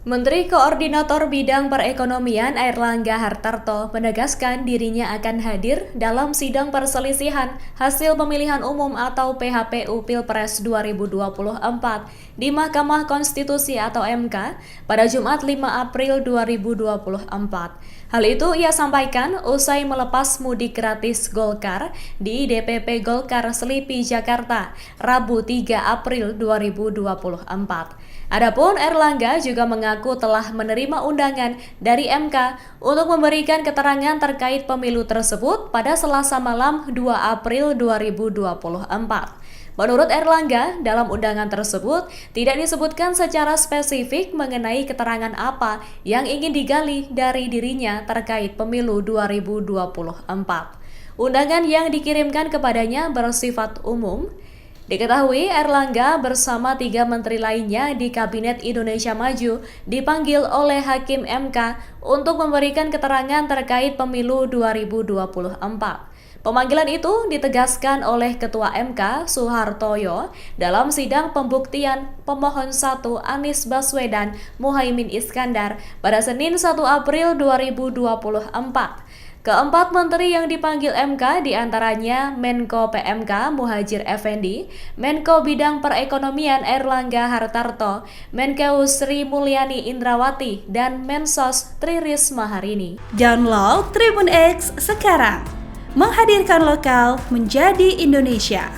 Menteri Koordinator Bidang Perekonomian Airlangga Hartarto menegaskan dirinya akan hadir dalam sidang perselisihan hasil pemilihan umum atau PHPU Pilpres 2024 di Mahkamah Konstitusi atau MK pada Jumat 5 April 2024. Hal itu ia sampaikan usai melepas mudik gratis Golkar di DPP Golkar Selipi, Jakarta, Rabu 3 April 2024. Adapun Airlangga juga mengaku telah menerima undangan dari MK untuk memberikan keterangan terkait pemilu tersebut pada Selasa malam 2 April 2024. Menurut Airlangga, dalam undangan tersebut tidak disebutkan secara spesifik mengenai keterangan apa yang ingin digali dari dirinya terkait pemilu 2024. Undangan yang dikirimkan kepadanya bersifat umum. Diketahui Airlangga bersama 3 menteri lainnya di Kabinet Indonesia Maju dipanggil oleh Hakim MK untuk memberikan keterangan terkait pemilu 2024. Pemanggilan itu ditegaskan oleh Ketua MK Suhartoyo dalam sidang pembuktian pemohon 1 Anies Baswedan Muhaimin Iskandar pada Senin 1 April 2024. Keempat menteri yang dipanggil MK diantaranya Menko PMK Muhadjir Effendi, Menko Bidang Perekonomian Airlangga Hartarto, Menkeu Sri Mulyani Indrawati, dan Mensos Tri Risma hari ini. Download Tribun X sekarang, menghadirkan lokal menjadi Indonesia.